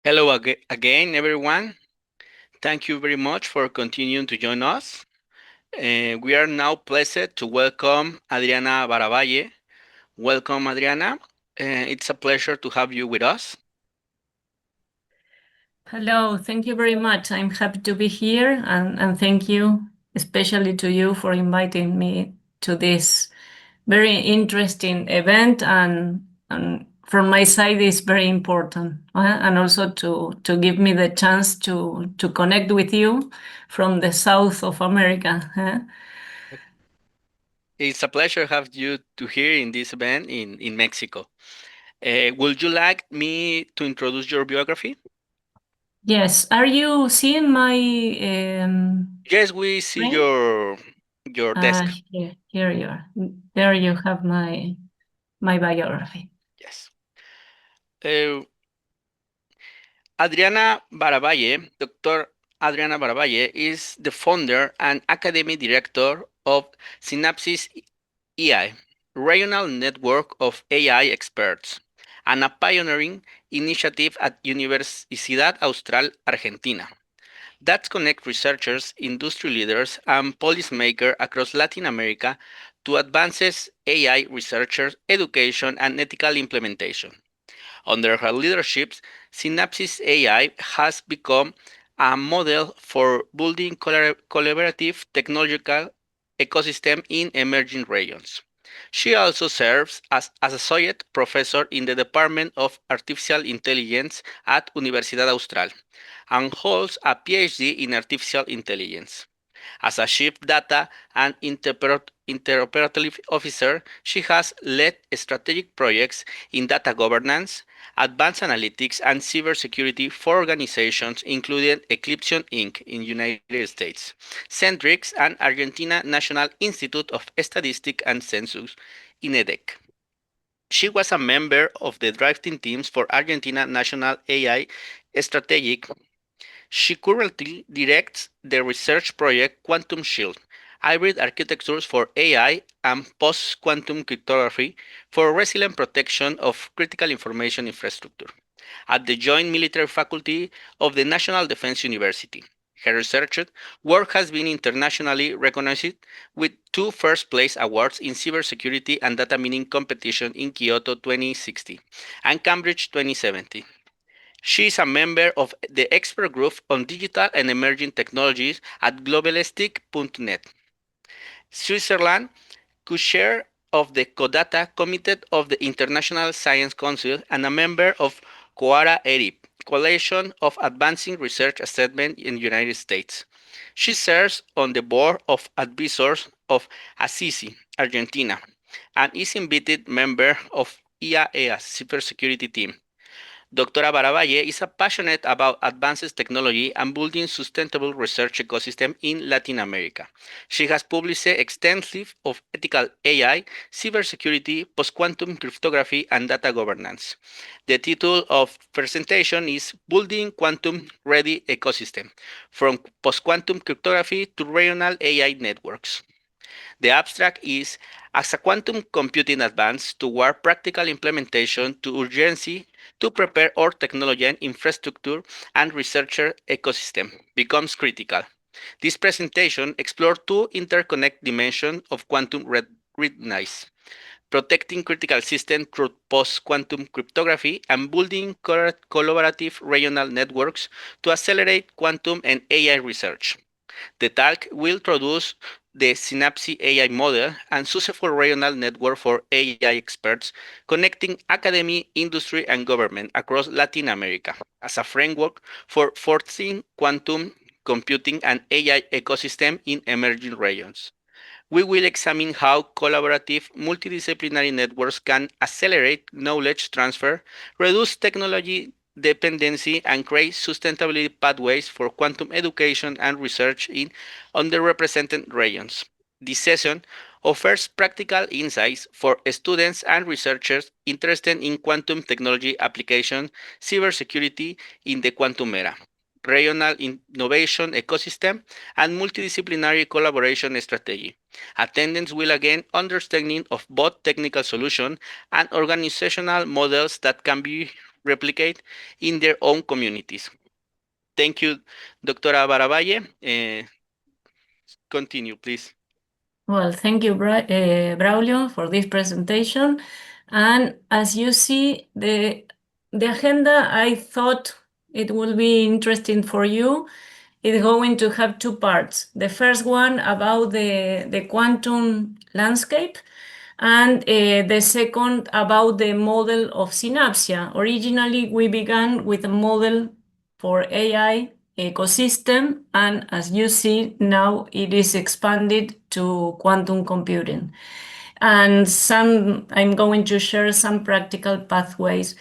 Hello again, everyone. Thank you very much for continuing to join us. We are now pleased to welcome Adriana Baravalle. Welcome, Adriana. It's a pleasure to have you with us. Hello, thank you very much. I'm happy to be here and thank you, especially to you, for inviting me to this very interesting event and from my side is very important and also to give me the chance to connect with you from the south of America. It's a pleasure to have you to here in this event in Mexico. Would you like me to introduce your biography? Yes, are you seeing my Yes, we see screen? your desk. Here you are. There you have my biography. Yes. Uh, Adriana Baravalle, Dr. Adriana Baravalle, is the founder and academic director of synapsIA, regional network of AI experts, and a pioneering initiative at Universidad Austral Argentina that connects researchers, industry leaders, and policymakers across Latin America to advances AI researchers, education, and ethical implementation. Under her leadership, Synapsis AI has become a model for building collaborative technological ecosystem in emerging regions. She also serves as associate professor in the Department of Artificial Intelligence at Universidad Austral and holds a PhD in artificial intelligence. As a chief data and interoperability officer, she has led strategic projects in data governance, advanced analytics, and cybersecurity for organizations including Eclipsion Inc. in United States, Centrix, and Argentina National Institute of Statistics and Census, INEDEC. She was a member of the drafting teams for Argentina National AI Strategic. She currently directs the research project Quantum Shield, hybrid architectures for AI and post-quantum cryptography for resilient protection of critical information infrastructure at the Joint Military Faculty of the National Defense University. Her research work has been internationally recognized with two first place awards in cybersecurity and data mining competition in Kyoto 2016 and Cambridge 2017. She is a member of the expert group on digital and emerging technologies at globalistic.net. Switzerland, co-chair of the CODATA Committee of the International Science Council and a member of COARA-ERIP, Coalition of Advancing Research Assessment in the United States. She serves on the board of advisors of Assisi, Argentina, and is invited member of IAEA's cybersecurity team. Dr. Baravalle is passionate about advanced technology and building sustainable research ecosystem in Latin America. She has published extensive of ethical AI, cybersecurity, post-quantum cryptography, and data governance. The title of presentation is Building Quantum Ready Ecosystem, from post-quantum cryptography to regional AI networks. The abstract is as a quantum computing advance toward practical implementation to urgency to prepare our technology and infrastructure and researcher ecosystem becomes critical. This presentation explores two interconnected dimensions of quantum readiness, protecting critical systems through post-quantum cryptography and building collaborative regional networks to accelerate quantum and AI research. The talk will introduce the synapsIA model and successful regional network for AI experts connecting academy, industry, and government across Latin America as a framework for fostering quantum computing and AI ecosystem in emerging regions. We will examine how collaborative multidisciplinary networks can accelerate knowledge transfer, reduce technology dependency, and create sustainability pathways for quantum education and research in underrepresented regions. This session offers practical insights for students and researchers interested in quantum technology application, cybersecurity in the quantum era, regional innovation ecosystem, and multidisciplinary collaboration strategy. Attendance will gain understanding of both technical solutions and organizational models that can be replicate in their own communities. Thank you, Doctora Baravalle. Continue, please. Well, thank you, Braulio, for this presentation. And as you see, the agenda, I thought it will be interesting for you. It's going to have two parts. The first one about the quantum landscape, and the second about the model of synapsIA. Originally, we began with a model for AI ecosystem, and as you see now, it is expanded to quantum computing. And I'm going to share some practical pathways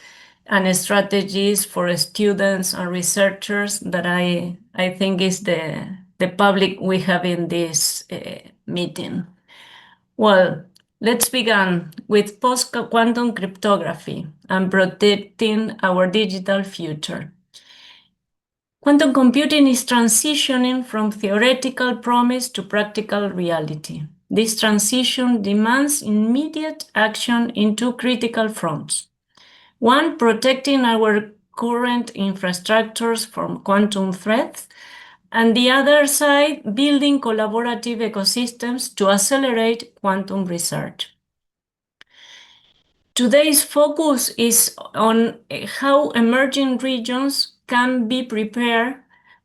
and strategies for students and researchers that I think is the public we have in this meeting. Well, let's begin with post-quantum cryptography and protecting our digital future. Quantum computing is transitioning from theoretical promise to practical reality. This transition demands immediate action in two critical fronts. One, protecting our current infrastructures from quantum threats, and the other side, building collaborative ecosystems to accelerate quantum research. Today's focus is on how emerging regions can be prepared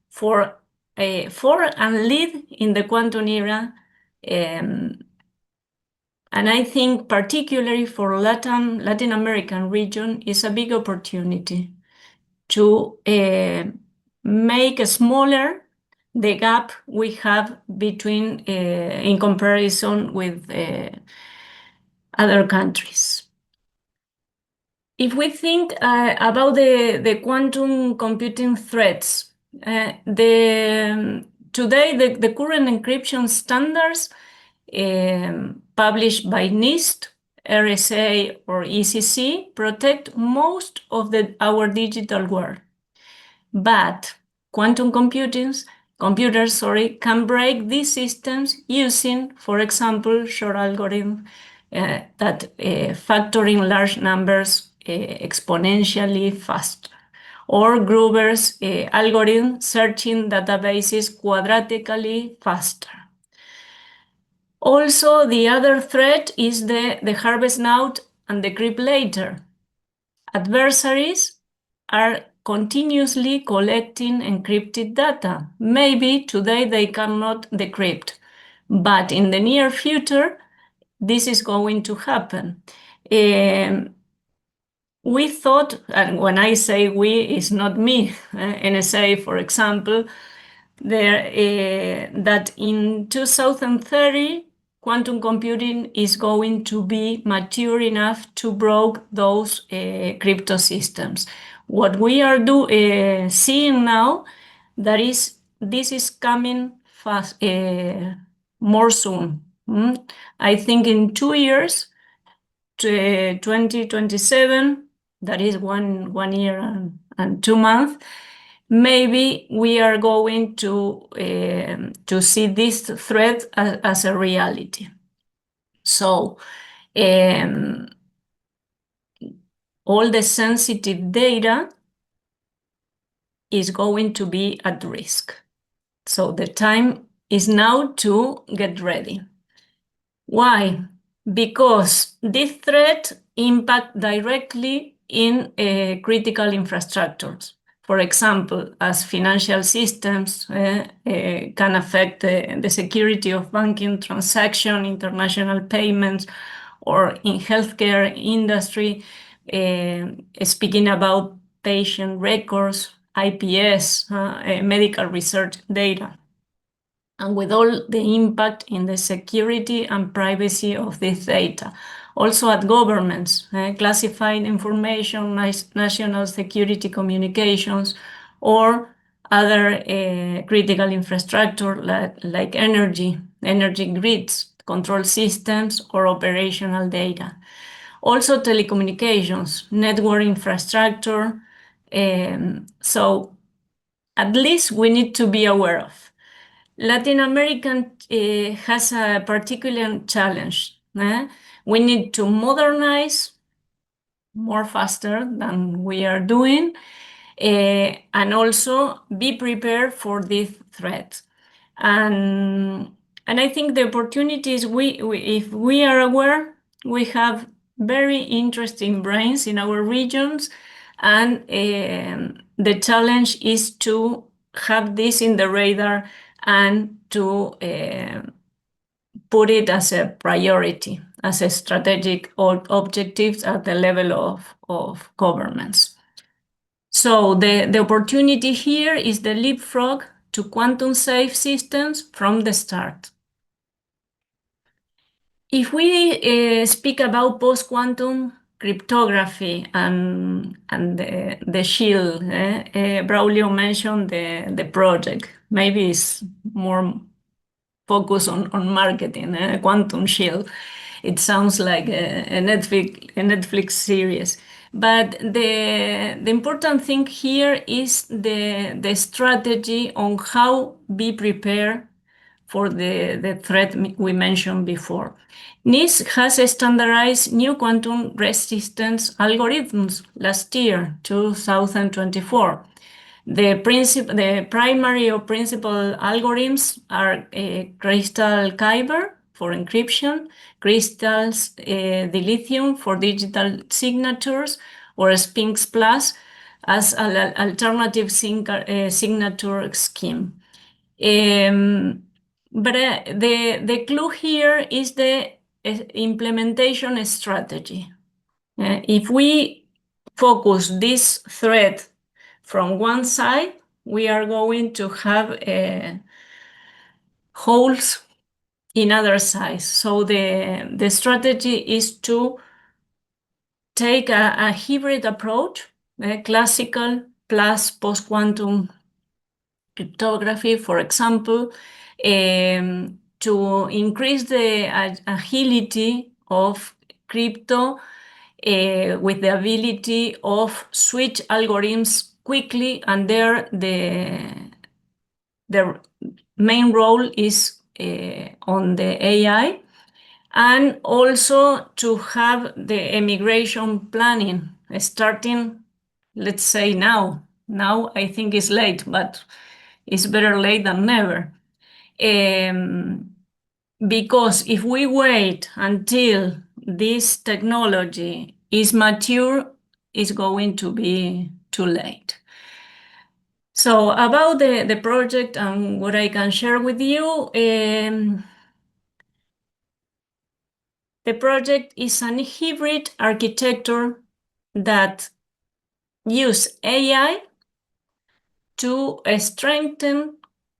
for and lead in the quantum era. And I think particularly for Latin American region is a big opportunity to make smaller the gap we have between in comparison with other countries. If we think about the quantum computing threats, today the current encryption standards published by NIST, RSA, or ECC protect most of our digital world. But quantum computers can break these systems using, for example, short algorithms that factor in large numbers exponentially faster, or Gruber's algorithm searching databases quadratically faster. Also, the other threat is the harvest now and decrypt later. Adversaries are continuously collecting encrypted data. Maybe today they cannot decrypt, but in the near future, this is going to happen. We thought, and when I say we, it's not me, NSA, for example, that in 2030, quantum computing is going to be mature enough to break those crypto systems. What we are seeing now, this is coming fast, more soon. I think in 2 years, 2027, that is one year and 2 months, maybe we are going to see this threat as a reality. So all the sensitive data is going to be at risk. So the time is now to get ready. Why? Because this threat impacts directly in critical infrastructures. For example, as financial systems can affect the security of banking transaction, international payments, or in healthcare industry, speaking about patient records, IPS, medical research data, and with all the impact in the security and privacy of this data. Also at governments, classified information, national security communications, or other critical infrastructure like energy grids, control systems, or operational data. Also telecommunications, network infrastructure. So at least we need to be aware of. Latin America has a particular challenge. We need to modernize more faster than we are doing, and also be prepared for this threat. And I think the opportunities if we are aware, we have very interesting brains in our regions, and the challenge is to have this in the radar and to put it as a priority, as a strategic objectives at the level of governments. So the opportunity here is the leapfrog to quantum safe systems from the start. If we speak about post-quantum cryptography and the shield, Braulio mentioned the project. Maybe it's more focused on marketing, Quantum Shield. It sounds like a Netflix series. But the important thing here is the strategy on how be prepared for the threat we mentioned before. NIST has standardized new quantum resistance algorithms last year, 2024. The primary or principal algorithms are Crystal Kyber for encryption, Crystal's dilithium for digital signatures, or Sphinx Plus as an alternative signature scheme. But the clue here is the implementation strategy. If we focus this threat from one side, we are going to have holes in other sides. So the strategy is to take a hybrid approach, classical plus post-quantum cryptography, for example, to increase the agility of crypto with the ability of switch algorithms quickly, and there the main role is on the AI, and also to have the immigration planning starting, let's say now. Now I think it's late, but it's better late than never. Because if we wait until this technology is mature, it's going to be too late. So about the project and what I can share with you, the project is an hybrid architecture that uses AI to strengthen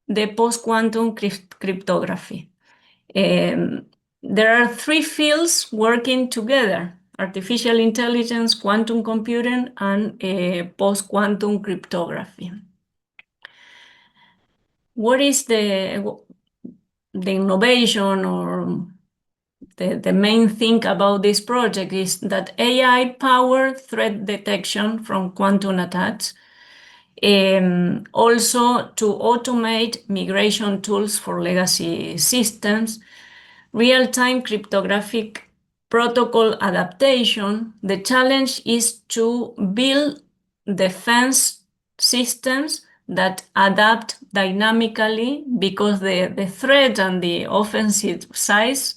the post-quantum cryptography. There are three fields working together: artificial intelligence, quantum computing, and post-quantum cryptography. What is the innovation, or the main thing about this project is that AI-powered threat detection from quantum attacks, also to automate migration tools for legacy systems, real-time cryptographic protocol adaptation. The challenge is to build defense systems that adapt dynamically, because the threat and the offensive sides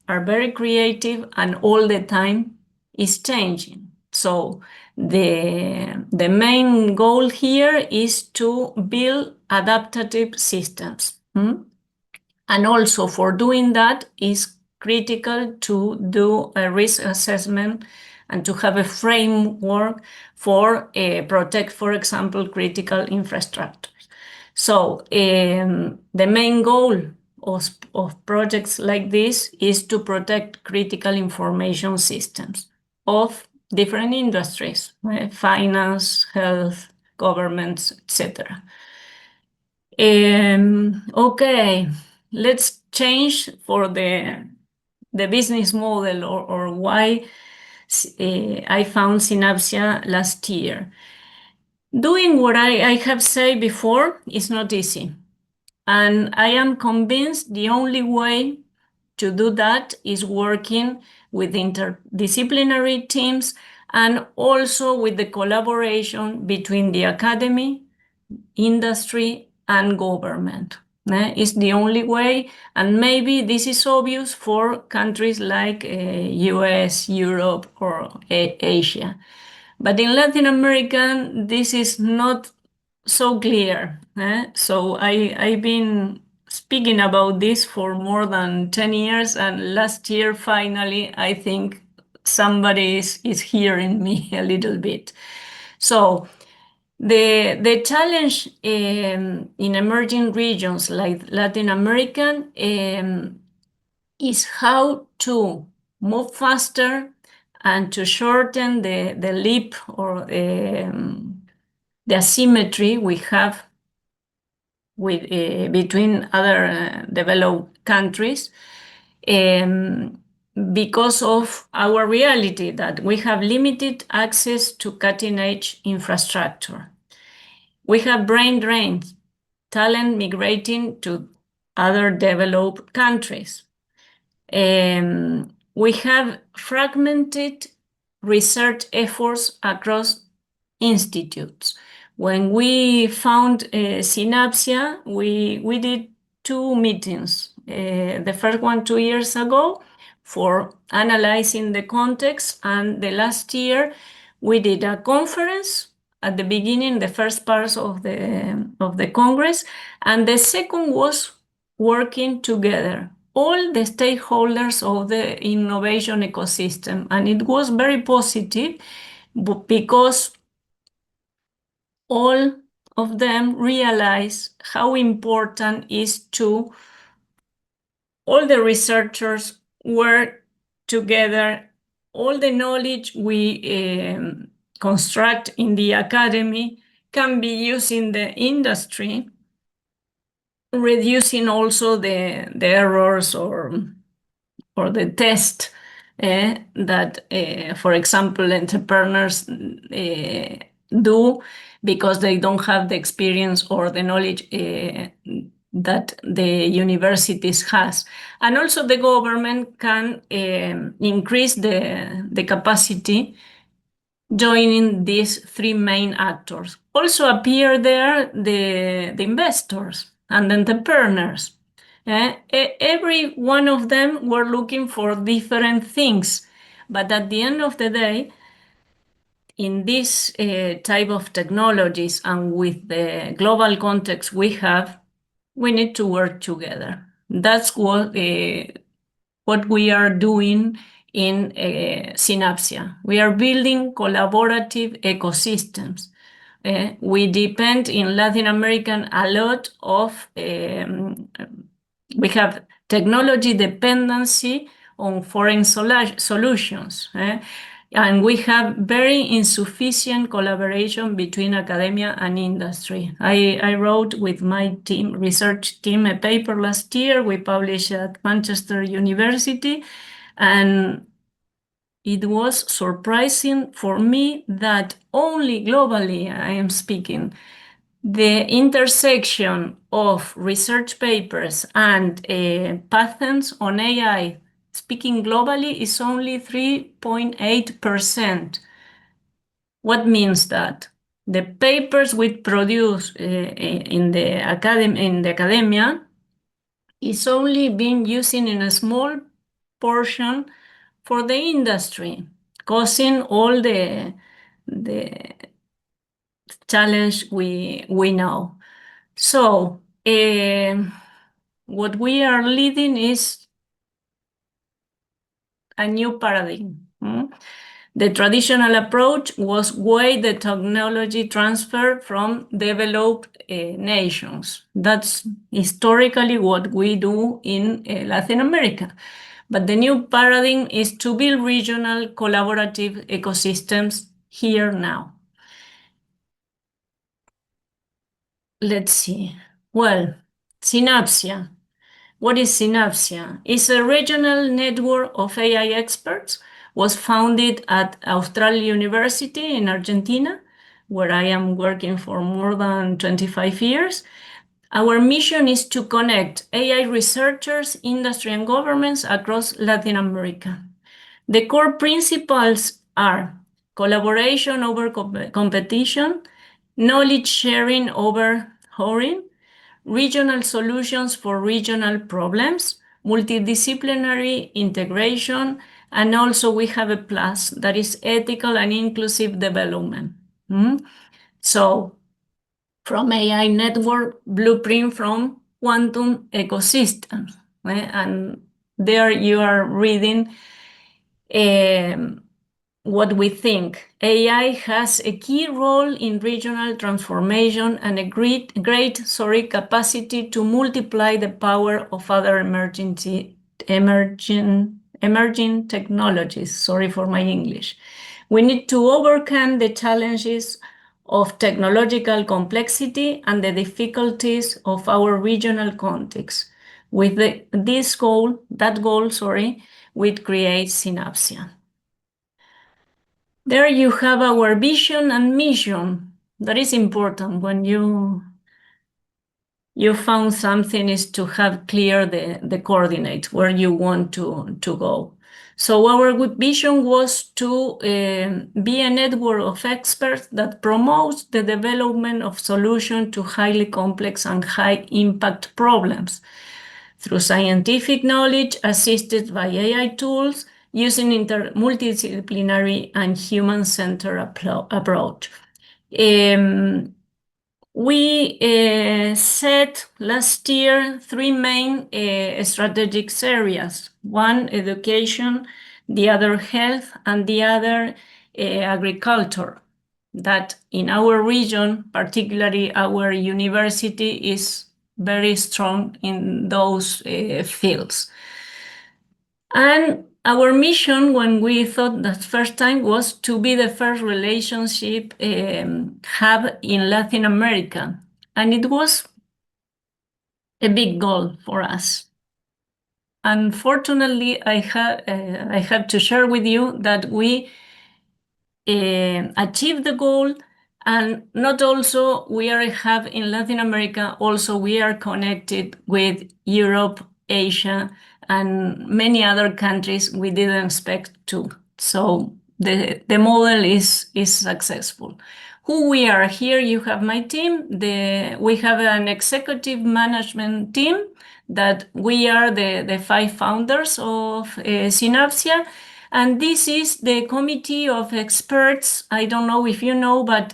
are very creative and all the time is changing. So the main goal here is to build adaptive systems. And also for doing that is critical to do a risk assessment and to have a framework for protect, for example, critical infrastructures. So the main goal of projects like this is to protect critical information systems of different industries, finance, health, governments, etc. Okay, let's change for the business model, or why I found synapsIA last year. Doing what I have said before is not easy. And I am convinced the only way to do that is working with interdisciplinary teams and also with the collaboration between the academy, industry, and government. It's the only way, and maybe this is obvious for countries like US, Europe, or Asia. But in Latin America, this is not so clear. So I've been speaking about this for more than 10 years, and last year, finally, I think somebody is hearing me a little bit. So the challenge in emerging regions like Latin America is how to move faster and to shorten the leap or the asymmetry we have with between other developed countries, um, because of our reality that we have limited access to cutting-edge infrastructure. We have brain drain, talent migrating to other developed countries. We have fragmented research efforts across institutes. When we found synapsIA, we did two meetings. The first one 2 years ago for analyzing the context, and the last year we did a conference at the beginning, the first part of the Congress, and the second was working together, all the stakeholders of the innovation ecosystem. And it was very positive because all of them realize how important is to all the researchers work together. All the knowledge we construct in the academy can be used in the industry, reducing also the errors or the test that, for example, entrepreneurs do because they don't have the experience or the knowledge that the universities has. And also the government can increase the capacity joining these three main actors. Also appear there the investors and entrepreneurs. Every one of them were looking for different things, but at the end of the day, in this type of technologies and with the global context we have, we need to work together. That's what we are doing in synapsIA. We are building collaborative ecosystems. We depend in Latin America a lot of, we have technology dependency on foreign solutions. And we have very insufficient collaboration between academia and industry. I wrote with my team, research team, a paper last year. We published at Manchester University, and it was surprising for me that only globally, I am speaking, the intersection of research papers and patents on AI, speaking globally, is only 3.8%. What means that? The papers we produce in the academia is only being used in a small portion for the industry, causing all the challenge we know. So what we are leading is a new paradigm. The traditional approach was way the technology transfer from developed nations. That's historically what we do in Latin America. But the new paradigm is to build regional collaborative ecosystems here now. Let's see. Well, synapsIA. What is synapsIA? It's a regional network of AI experts. Was founded at Austral University in Argentina, where I am working for more than 25 years. Our mission is to connect AI researchers, industry, and governments across Latin America. The core principles are collaboration over competition, knowledge sharing over hoarding, regional solutions for regional problems, multidisciplinary integration, and also we have a plus that is ethical and inclusive development. So from AI network blueprint from quantum ecosystems. And there you are reading what we think. AI has a key role in regional transformation and a great capacity to multiply the power of other emerging technologies. Sorry for my English. We need to overcome the challenges of technological complexity and the difficulties of our regional context. With that goal, we create synapsIA. There you have our vision and mission. That is important when you found something, is to have clear the coordinates where you want to go. So our good vision was to be a network of experts that promotes the development of solutions to highly complex and high impact problems through scientific knowledge assisted by AI tools using multidisciplinary and human-centered approach. We set last year 3 main strategic areas: one, education; the other, health; and the other, agriculture. That in our region, particularly our university, is very strong in those fields. And our mission, when we thought that first time, was to be the first relationship hub in Latin America. And it was a big goal for us. Unfortunately, I have to share with you that we achieved the goal, and not also we are a hub in Latin America, also we are connected with Europe, Asia, and many other countries we didn't expect to. So the model is successful. Who we are here, you have my team. We have an executive management team that we are the 5 founders of synapsIA. And this is the committee of experts. I don't know if you know, but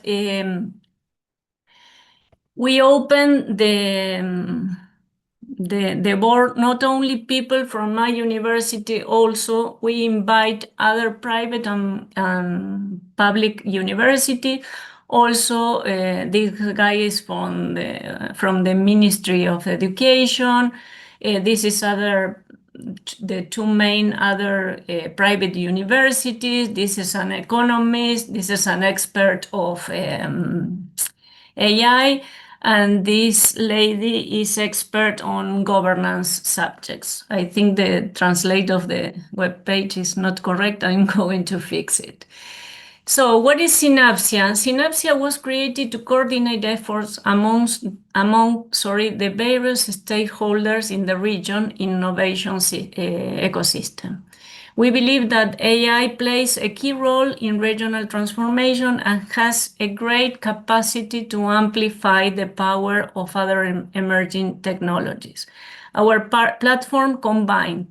we open the board, not only people from my university, also we invite other private and public university. Also, this guy is from the Ministry of Education. This is the 2 main other private universities. This is an economist. This is an expert of AI. And this lady is expert on governance subjects. I think the translate of the web page is not correct. I'm going to fix it. So what is synapsIA? synapsIA was created to coordinate efforts among the various stakeholders in the region innovation ecosystem. We believe that AI plays a key role in regional transformation and has a great capacity to amplify the power of other emerging technologies. Our platform combines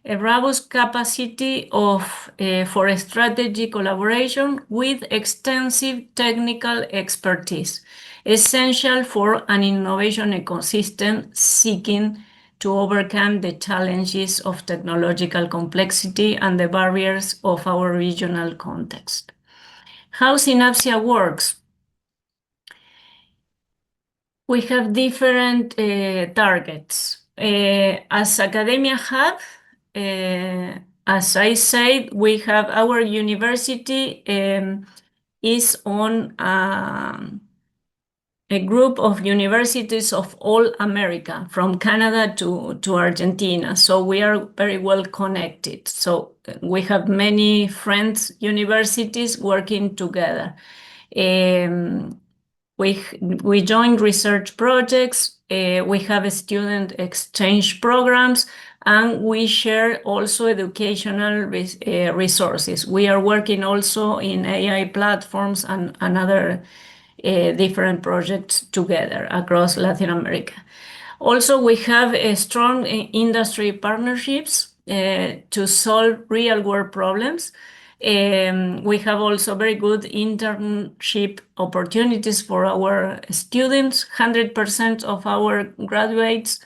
a robust capacity for a strategy collaboration with extensive technical expertise, essential for an innovation ecosystem seeking to overcome the challenges of technological complexity and the barriers of our regional context. How synapsIA works? We have different targets. As Academia Hub, as I said, we have our university is on a group of universities of all America, from Canada to Argentina. So we are very well connected. So we have many friends universities working together. We join research projects. We have student exchange programs, and we share also educational resources. We are working also in AI platforms and other different projects together across Latin America. Also, we have strong industry partnerships to solve real-world problems. We have also very good internship opportunities for our students. 100% of our graduates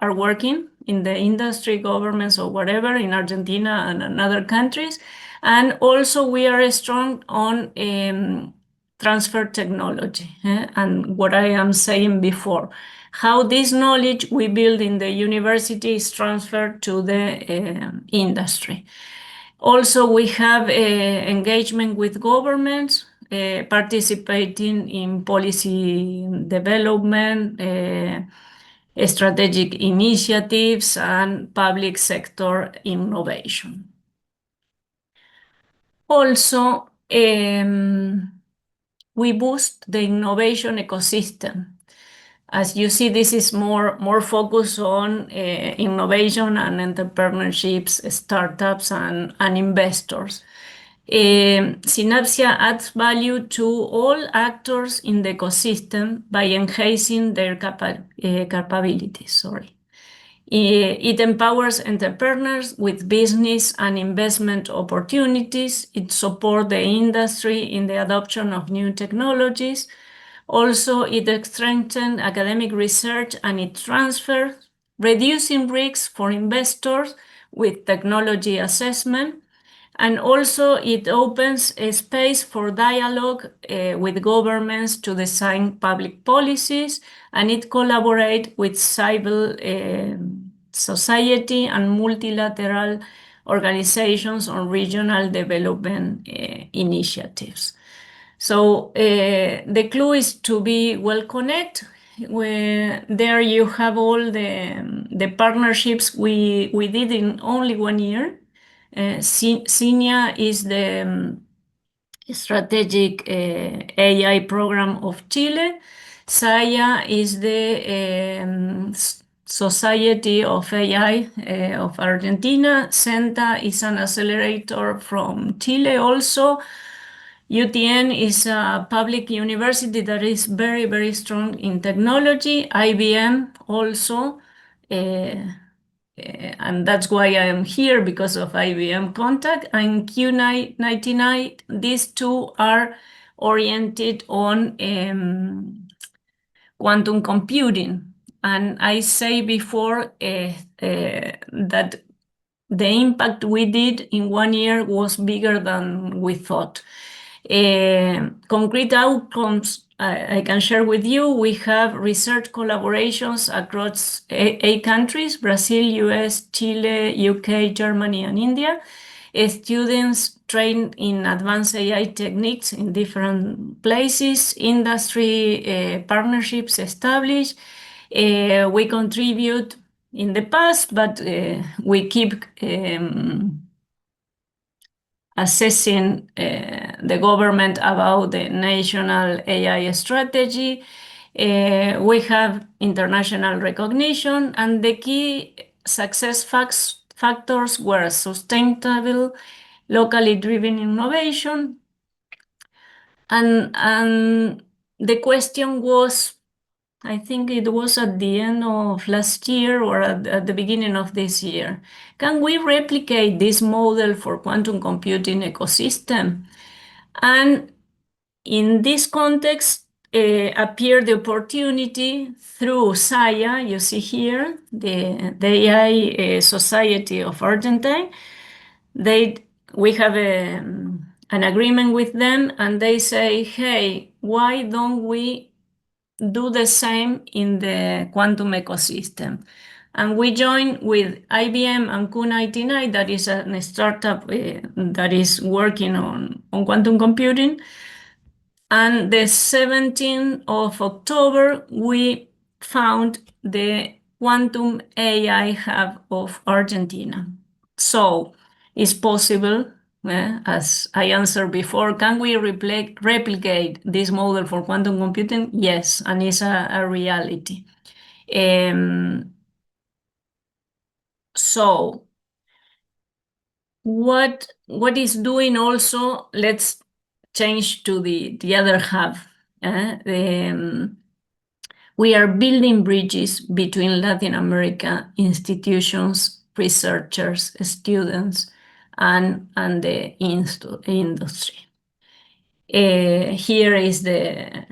are working in the industry, governments, or whatever in Argentina and in other countries. And also, we are strong on transfer technology, and what I am saying before, how this knowledge we build in the university is transferred to the industry. Also, we have engagement with governments, participating in policy development, strategic initiatives, and public sector innovation. Also, we boost the innovation ecosystem. As you see, this is more focused on innovation and entrepreneurships, startups, and investors. synapsIA adds value to all actors in the ecosystem by enhancing their capabilities. It empowers entrepreneurs with business and investment opportunities. It supports the industry in the adoption of new technologies. Also, it strengthens academic research and it transfers, reducing risks for investors with technology assessment. And also, it opens a space for dialogue with governments to design public policies, and it collaborates with civil society and multilateral organizations on regional development initiatives. So the clue is to be well connected. There you have all the partnerships we did in only 1 year. SINIA is the strategic AI program of Chile. SIA is the Society of AI of Argentina. CENTA is an accelerator from Chile also. UTN is a public university that is very, very strong in technology. IBM also. And that's why I am here, because of IBM contact. And Q99, these two are oriented on quantum computing. And I say before that the impact we did in 1 year was bigger than we thought. Concrete outcomes I can share with you. We have research collaborations across 8 countries: Brazil, US, Chile, UK, Germany, and India. Students trained in advanced AI techniques in different places. Industry partnerships established. We contribute in the past, but we keep assessing the government about the national AI strategy. We have international recognition, and the key success factors were sustainable, locally driven innovation. And the question was, I think it was at the end of last year or at the beginning of this year, can we replicate this model for quantum computing ecosystem? And in this context appeared the opportunity through SIA, you see here, the AI Society of Argentina. We have an agreement with them, and they say, hey, why don't we do the same in the quantum ecosystem? And we joined with IBM and Q99, that is a startup that is working on quantum computing. And the 17th of October, we found the Quantum AI Hub of Argentina. So it's possible, as I answered before, can we replicate this model for quantum computing? Yes, and it's a reality. So what is doing also, let's change to the other half. We are building bridges between Latin America institutions, researchers, students, and the industry. Here is the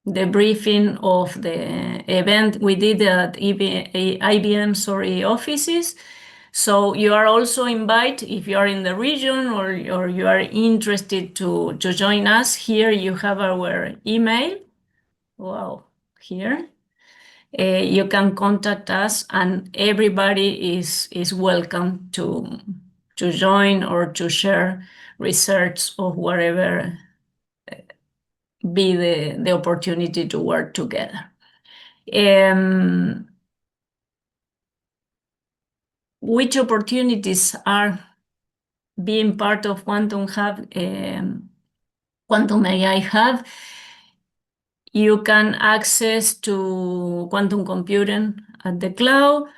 briefing of the event we did at IBM offices. So you are also invited, if you are in the region or you are interested to join us. Here you have our email. Wow, here. You can contact us, and everybody is welcome to join or to share research or whatever be the opportunity to work together. Which opportunities are being part of Quantum Hub, Quantum AI Hub? You can access to quantum computing at the cloud.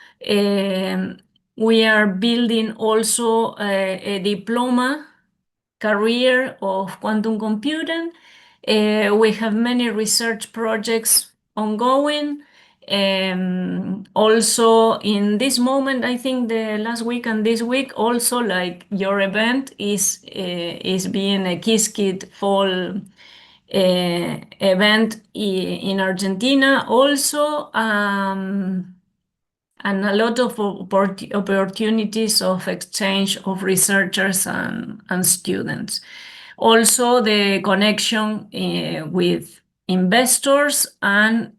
We are building also a diploma career of quantum computing. We have many research projects ongoing. Also in this moment, I think the last week and this week also, like your event is being a Qiskit fall event in Argentina also, and a lot of opportunities of exchange of researchers and students. Also the connection with investors and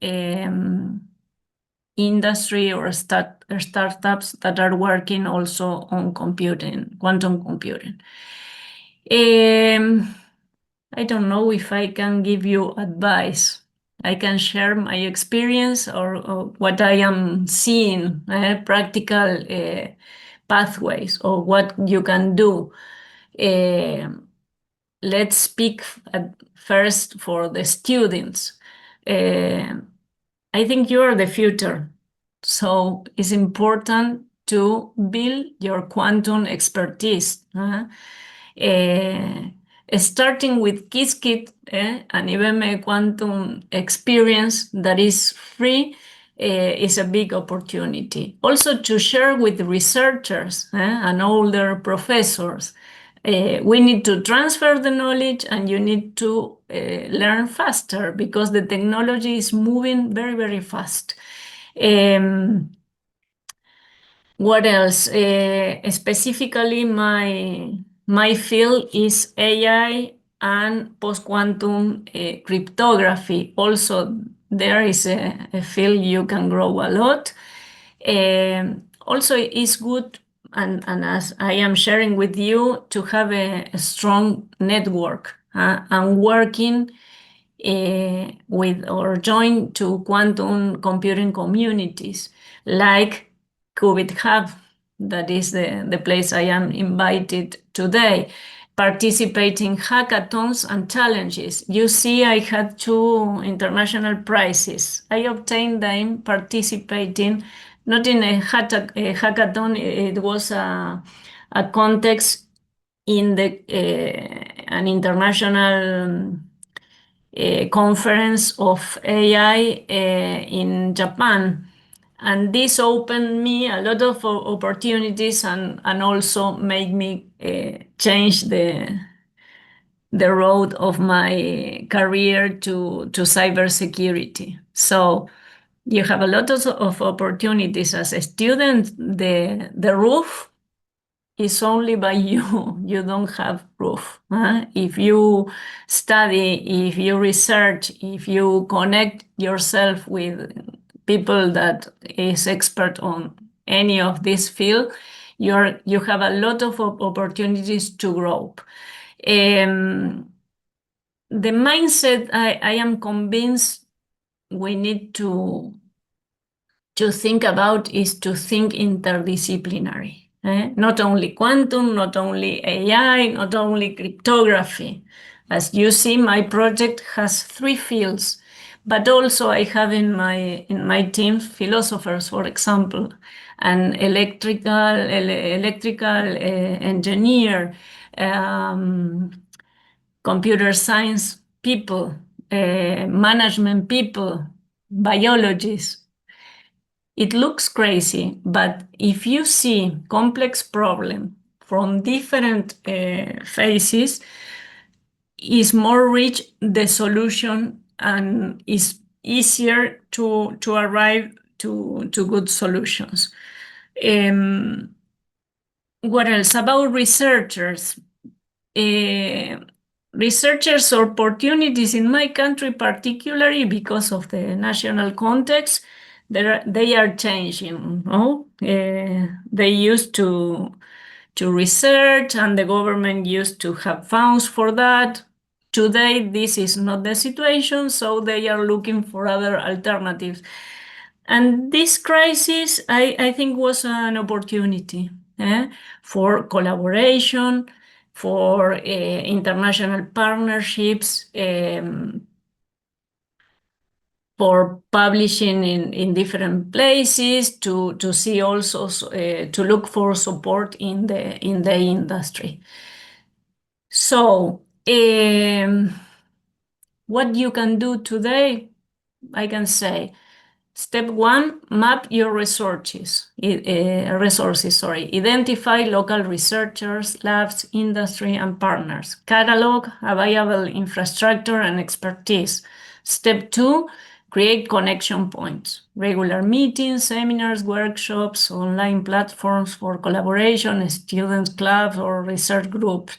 industry or startups that are working also on computing, quantum computing. I don't know if I can give you advice. I can share my experience or what I am seeing, practical pathways or what you can do. Let's speak at first for the students. I think you're the future, so it's important to build your quantum expertise. Starting with Qiskit, and even a quantum experience that is free is a big opportunity. Also to share with researchers and older professors. We need to transfer the knowledge, and you need to learn faster because the technology is moving very, very fast. What else? Specifically, my field is AI and post-quantum cryptography. Also, there is a field you can grow a lot. Also, it's good, and as I am sharing with you, to have a strong network and working with or join to quantum computing communities like Qubit Hub, that is the place I am invited today. Participate in hackathons and challenges. You see, I had 2 international prizes. I obtained them participating, not in a hackathon, it was a context in an international conference of AI in Japan. And this opened me a lot of opportunities and also made me change the road of my career to cybersecurity. So you have a lot of opportunities as a student. The roof is only by you. You don't have proof. If you study, if you research, if you connect yourself with people that is expert on any of this field, you have a lot of opportunities to grow. The mindset, I am convinced we need to think about is to think interdisciplinary. Not only quantum, not only AI, not only cryptography. As you see, my project has 3 fields, but also I have in my team philosophers, for example, an electrical engineer, computer science people, management people, biologists. It looks crazy, but if you see complex problem from different phases, is more rich the solution and is easier to arrive to good solutions. What else about researchers? Researchers opportunities in my country, particularly because of the national context, they are changing. No? They used to research, and the government used to have funds for that. Today, this is not the situation, so they are looking for other alternatives. And this crisis, I think, was an opportunity for collaboration, for international partnerships, for publishing in different places, to see also to look for support in the industry. So what you can do today, I can say, step one, map your resources. Identify local researchers, labs, industry, and partners. Catalog available infrastructure and expertise. Step two, create connection points. Regular meetings, seminars, workshops, online platforms for collaboration, student clubs, or research groups.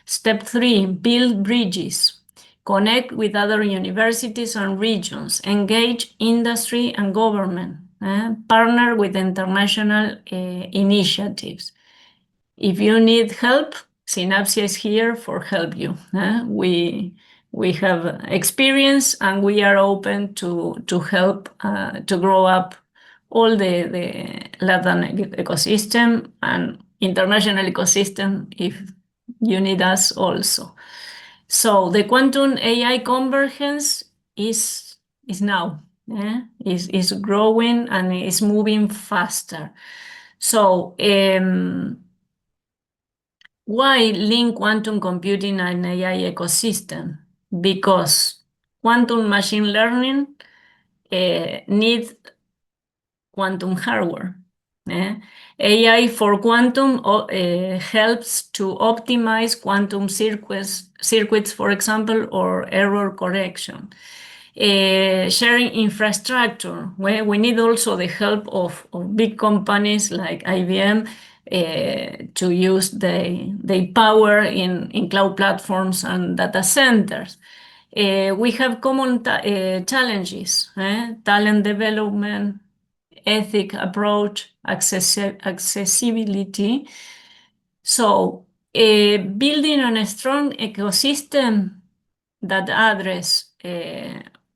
Step three, build bridges. Connect with other universities and regions, engage industry and government, partner with international initiatives. If you need help, synapsIA is here for help you. We have experience, and we are open to help to grow up all the Latin ecosystem and international ecosystem if you need us also. So the quantum AI convergence is now, is growing and is moving faster. So why link quantum computing and AI ecosystem? Because quantum machine learning needs quantum hardware. AI for quantum helps to optimize quantum circuits, for example, or error correction. Sharing infrastructure, where we need also the help of big companies like IBM to use the power in cloud platforms and data centers. We have common challenges, talent development, ethic approach, accessibility. So building on a strong ecosystem that address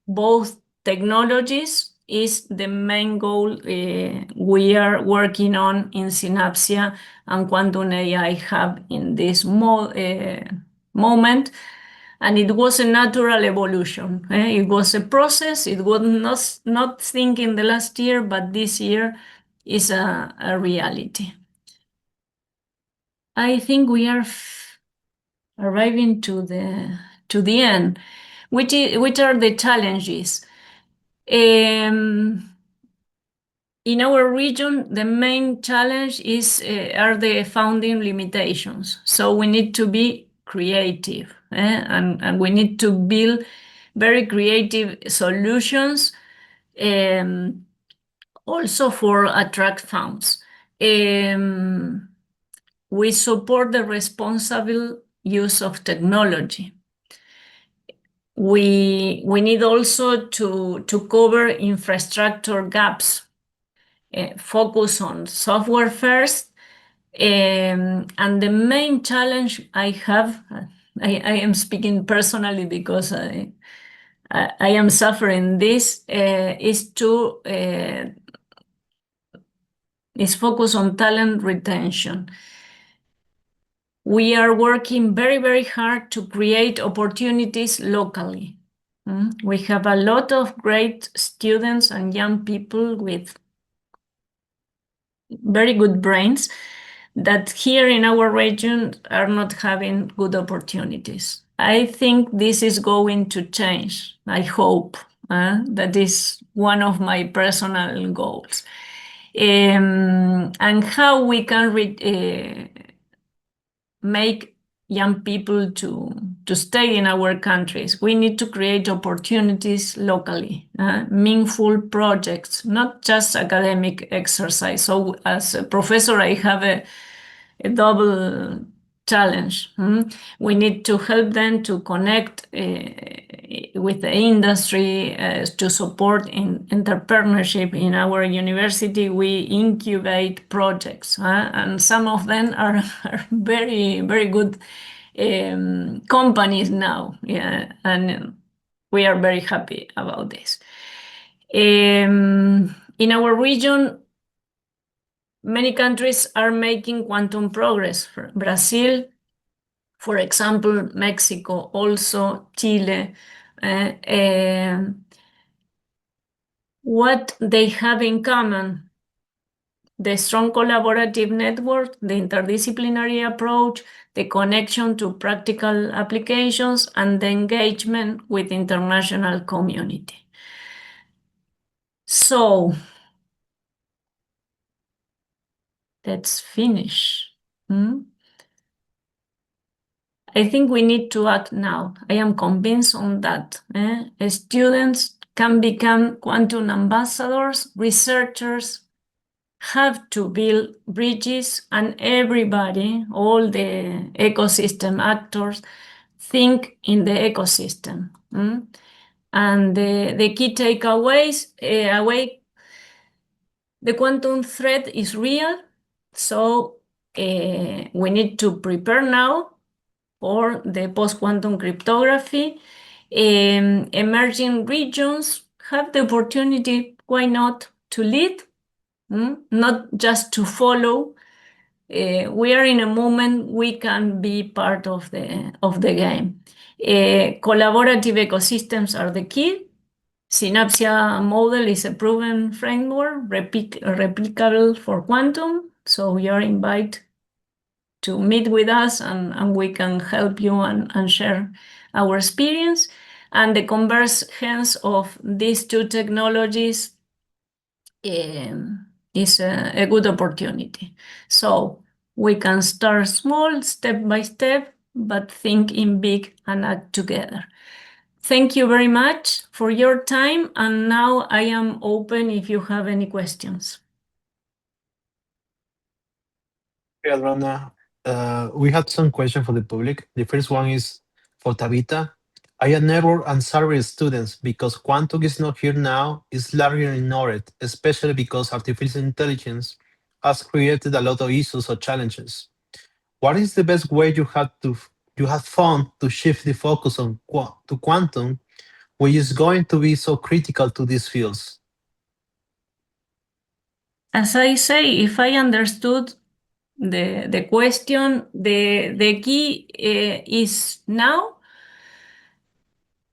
both technologies is the main goal we are working on in synapsIA and Quantum AI Hub in this moment. And it was a natural evolution. It was a process. It was not thinking the last year, but this year is a reality. I think we are arriving to the end. Which are the challenges? In our region, the main challenge are the funding limitations. So we need to be creative, and we need to build very creative solutions, also for attract funds. We support the responsible use of technology. We need also to cover infrastructure gaps, focus on software first, and the main challenge I have, I am speaking personally because I am suffering this, is focus on talent retention. We are working very, very hard to create opportunities locally. We have a lot of great students and young people with very good brains that here in our region are not having good opportunities. I think this is going to change. I hope. That is one of my personal goals. And how we can make young people to stay in our countries. We need to create opportunities locally, meaningful projects, not just academic exercise. So as a professor, I have a double challenge. We need to help them to connect with the industry, to support in entrepreneurship. In our university, we incubate projects, and some of them are very, very good companies now. Yeah, and we are very happy about this. In our region, many countries are making quantum progress. Brazil, for example, Mexico, also Chile. What they have in common: the strong collaborative network, the interdisciplinary approach, the connection to practical applications, and the engagement with international community. So let's finish. I think we need to act now. I am convinced on that. Students can become quantum ambassadors, researchers have to build bridges, and everybody, all the ecosystem actors, think in the ecosystem. And the key takeaways, the quantum threat is real, so we need to prepare now for the post-quantum cryptography. Emerging regions have the opportunity, why not, to lead, not just to follow. We are in a moment we can be part of the game. Collaborative ecosystems are the key. synapsIA model is a proven framework, replicable for quantum. So you are invited to meet with us, and we can help you and share our experience. And the convergence of these two technologies is a good opportunity. So we can start small, step by step, but think in big and act together. Thank you very much for your time. And now I am open if you have any questions. Hey, Adriana, we had some questions for the public. The first one is for Tabitha. I am network and survey students because quantum is not here now, is largely ignored, especially because artificial intelligence has created a lot of issues or challenges. What is the best way you have found to shift the focus on to quantum, which is going to be so critical to these fields? As I say, if I understood the question, the key is now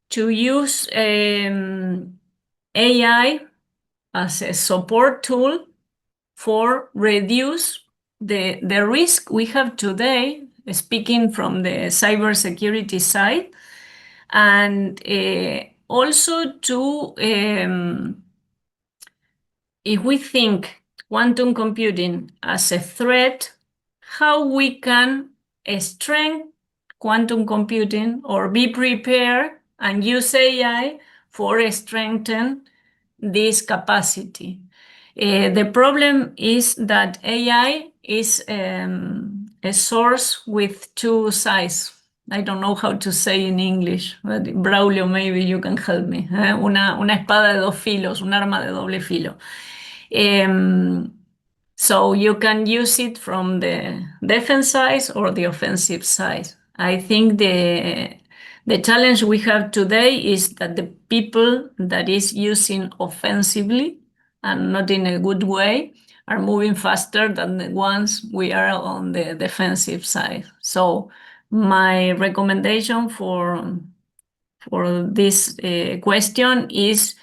to use AI as a support tool for reduce the risk we have today, speaking from the cybersecurity side, and also to, if we think quantum computing as a threat, how we can strengthen quantum computing or be prepared and use AI for strengthen this capacity. The problem is that AI is a source with two sides. I don't know how to say in English, but Braulio, maybe you can help me. Una espada de dos filos, un arma de doble filo. So you can use it from the defense side or the offensive side. I think the challenge we have today is that the people that is using offensively and not in a good way are moving faster than the ones we are on the defensive side. So my recommendation for this question is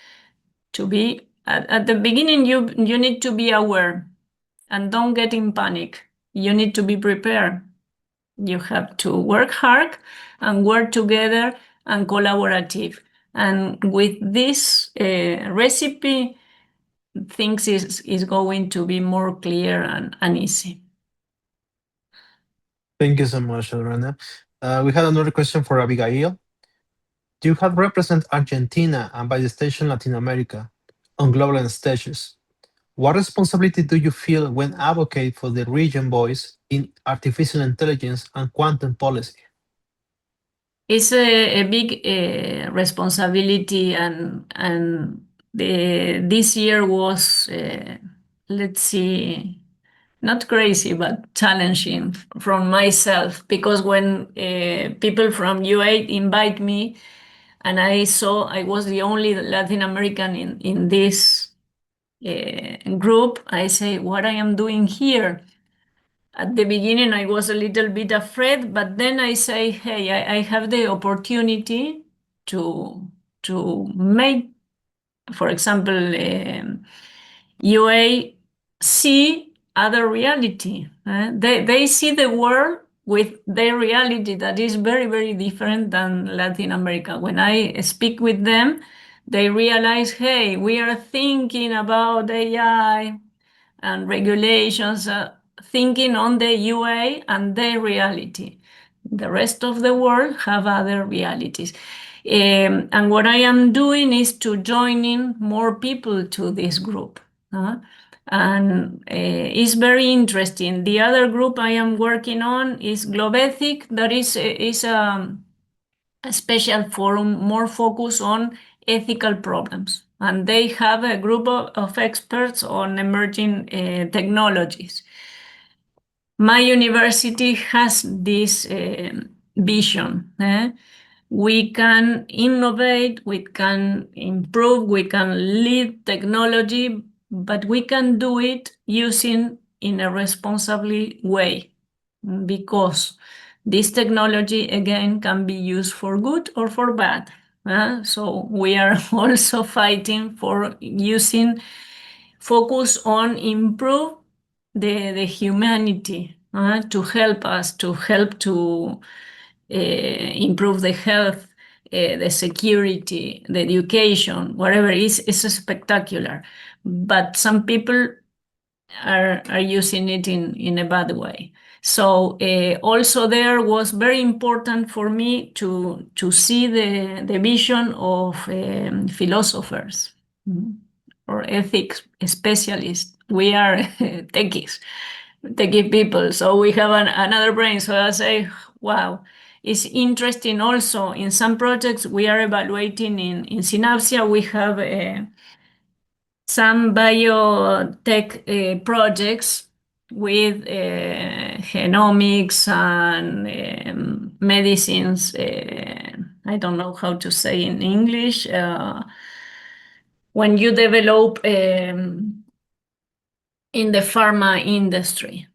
to be at the beginning, you need to be aware and don't get in panic. You need to be prepared. You have to work hard and work together and collaborative. And with this recipe, things is going to be more clear and easy. Thank you so much, Adriana. We had another question for Abigail. You have represented Argentina and by extension Latin America on global stages. What responsibility do you feel when advocate for the region voice in artificial intelligence and quantum policy? It's a big responsibility, and this year was, let's see, not crazy, but challenging from myself, because when people from UA invite me, and I saw I was the only Latin American in this group, I say, what I am doing here? At the beginning, I was a little bit afraid, but then I say, hey, I have the opportunity to make, for example, UA see other reality. They see the world with their reality that is very, very different than Latin America. When I speak with them, they realize, hey, we are thinking about AI and regulations, thinking on the UA and their reality. The rest of the world have other realities. And what I am doing is to join in more people to this group. And it's very interesting. The other group I am working on is Globethic. That is a special forum more focused on ethical problems. And they have a group of experts on emerging technologies. My university has this vision. We can innovate, we can improve, we can lead technology, but we can do it using in a responsibly way, because this technology, again, can be used for good or for bad. So we are also fighting for using focus on improve the humanity, to help us, to help to improve the health, the security, the education, whatever is spectacular. But some people are using it in a bad way. So also there was very important for me to see the vision of philosophers, or ethics specialists. We are techies, techie people, so we have another brain. So I say, wow, it's interesting. Also, in some projects we are evaluating in synapsIA, we have some biotech projects with genomics and medicines. I don't know how to say in English. When you develop in the pharma industry,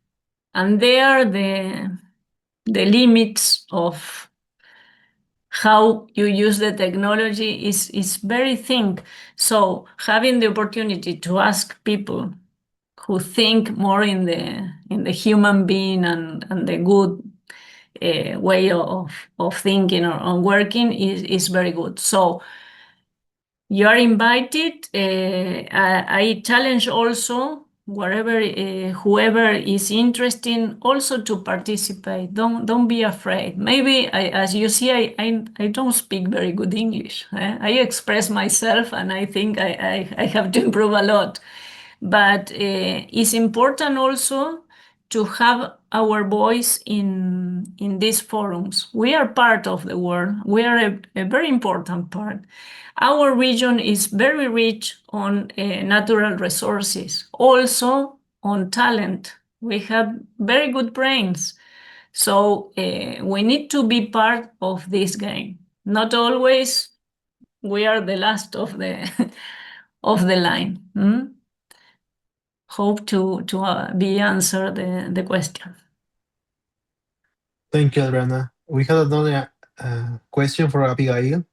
and there the limits of how you use the technology is very thin. So having the opportunity to ask people who think more in the human being and the good way of thinking or working is very good. So you are invited. I challenge also wherever whoever is interested also to participate. Don't be afraid. Maybe as you see, I don't speak very good English. I express myself, and I think I have to improve a lot. But it's important also to have our voice in these forums. We are part of the world. We are a very important part. Our region is very rich on natural resources, also on talent. We have very good brains. So we need to be part of this game. Not always we are the last of the of the line. Hope to be answer the question. Thank you, Adriana. We had another question for Abigail.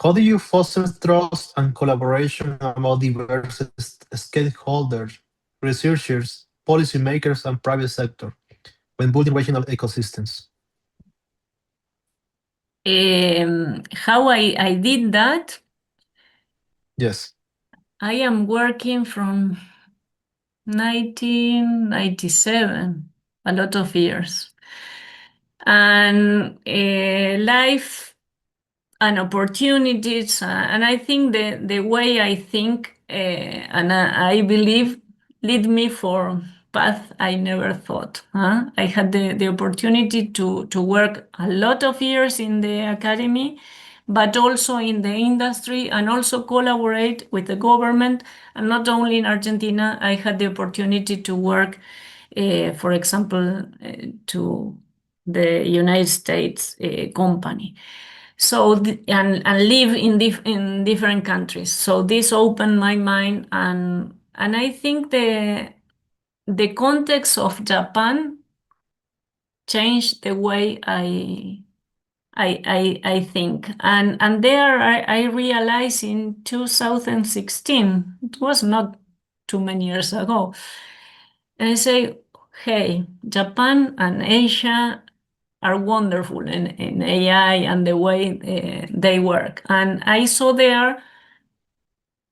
How do you foster trust and collaboration among diverse stakeholders, researchers, policymakers and private sector when building regional ecosystems? How I did that? Yes. I am working from 1997, a lot of years. And life and opportunities, and I think the way I think and I believe lead me for path I never thought. I had the opportunity to work a lot of years in the academy, but also in the industry, and also collaborate with the government. And not only in Argentina, I had the opportunity to work, for example, to the United States company. So and live in different countries. So this opened my mind, and I think the context of Japan changed the way I think. And there I realized in 2016, it was not too many years ago, and I say, hey, Japan and Asia are wonderful in AI and the way they work. And I saw there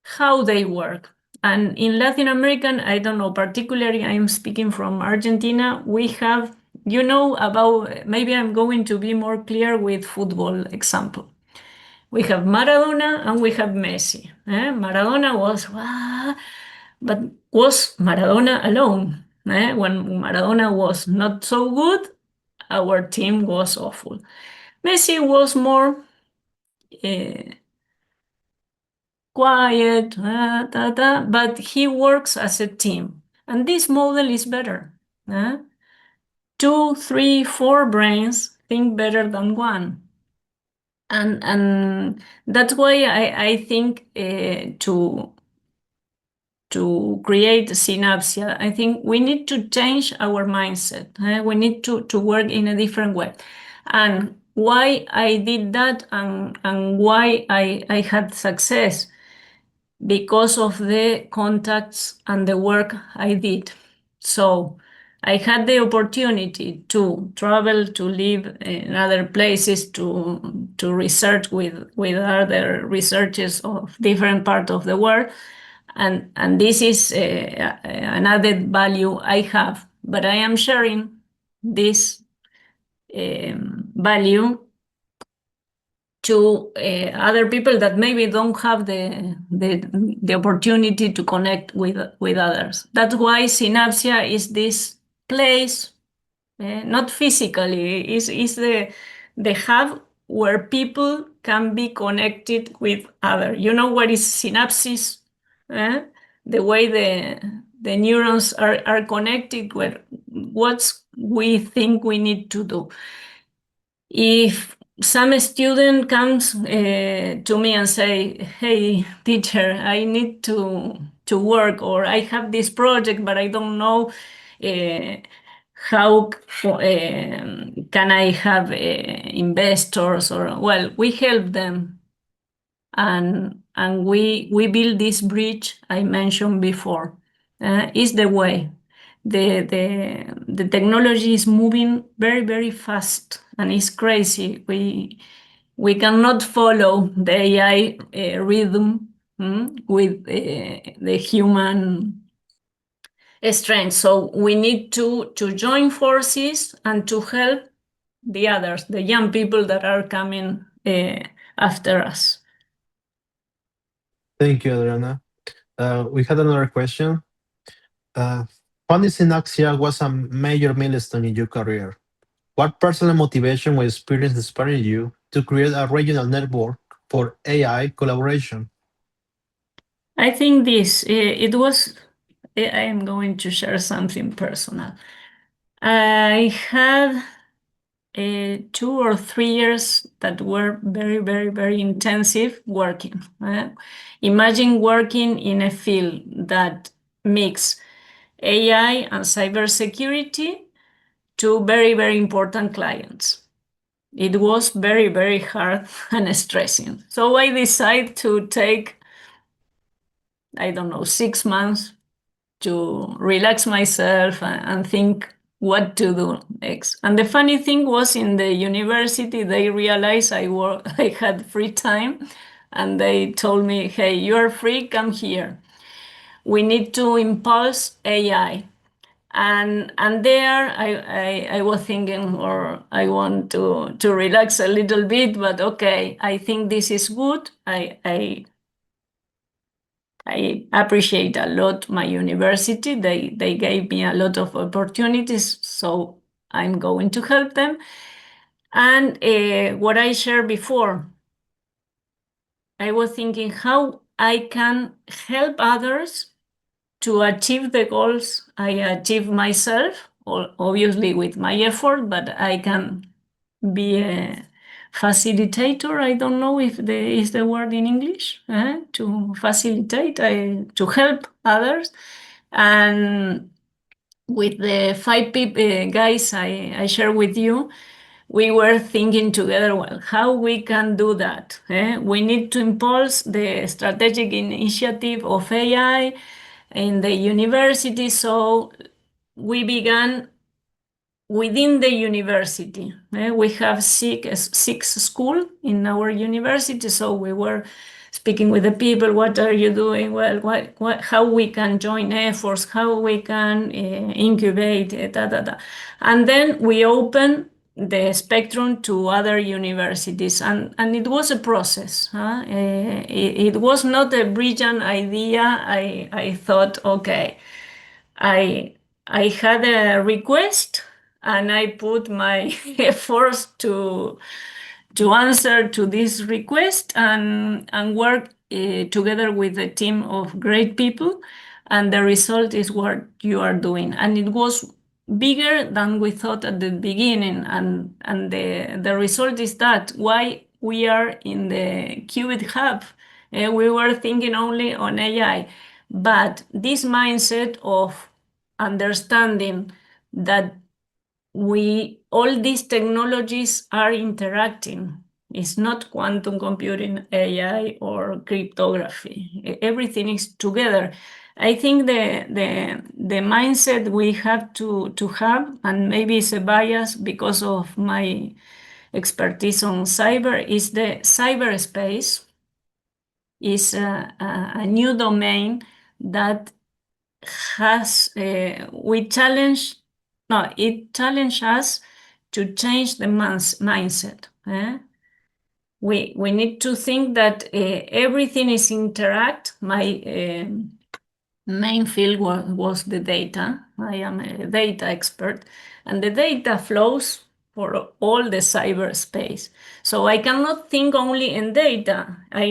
how they work. And in Latin American, I don't know, particularly I'm speaking from Argentina, we have, about, maybe I'm going to be more clear with football example. We have Maradona and we have Messi. Maradona was, but was Maradona alone? When Maradona was not so good, our team was awful. Messi was more uh, quiet, but he works as a team. And this model is better. Two, three, four brains think better than one. And that's why I think to create synapsIA, I think we need to change our mindset. We need to work in a different way. And why I did that, and why I had success, because of the contacts and the work I did. So I had the opportunity to travel, to live in other places, to research with other researchers of different parts of the world. And this is an added value I have. But I am sharing this value to other people that maybe don't have the opportunity to connect with others. That's why synapsIA is this place, not physically, is the hub where people can be connected with other. You know what is synapses? The way the neurons are connected, where what we think we need to do. If some student comes to me and say, hey, teacher, I need to work, or I have this project, but I don't know how can I have investors, or, well, we help them. And we build this bridge I mentioned before. Is the way. The technology is moving very, very fast, and it's crazy. We cannot follow the AI rhythm with the human strength. So we need to join forces and to help the others, the young people that are coming after us. Thank you, Adriana. We had another question. Funding Synaxia was a major milestone in your career. What personal motivation or experience inspired you to create a regional network for AI collaboration? I think it was, I am going to share something personal. I had 2 or 3 years that were very, very, very intensive working. Imagine working in a field that mix AI and cybersecurity, to very, very important clients. It was very, very hard and stressing. So I decided to take, I don't know, 6 months to relax myself and think what to do next. And the funny thing was, in the university, they realized I had free time, and they told me, hey, you're free, come here. We need to impulse AI. And there I was thinking, or I want to relax a little bit, but okay, I think this is good. I appreciate a lot my university. They gave me a lot of opportunities, so I'm going to help them. And what I shared before, I was thinking how I can help others to achieve the goals I achieve myself, obviously with my effort, but I can be a facilitator. I don't know if there is the word in English, to facilitate, to help others. And with the five people, guys I share with you, we were thinking together, well, how we can do that. We need to impulse the strategic initiative of AI in the university. So we began within the university. We have six schools in our university, so we were speaking with the people. What are you doing? Well, how we can join efforts, how we can incubate, and then we open the spectrum to other universities, and it was a process. It was not a brilliant idea. I thought, okay, I I had a request, and I put my efforts to answer to this request, and work together with a team of great people, and the result is what you are doing. And it was bigger than we thought at the beginning, and the result is that why we are in the Qubit Hub. We were thinking only on AI, but this mindset of understanding that all these technologies are interacting. It's not quantum computing, AI, or cryptography. Everything is together. I think the mindset we have to have, and maybe it's a bias because of my expertise on cyber, is the cyberspace is a new domain that has we challenge no it challenged us to change the mindset. We need to think that everything is interact. My main field was the data. I am a data expert, and the data flows for all the cyberspace. So I cannot think only in data. I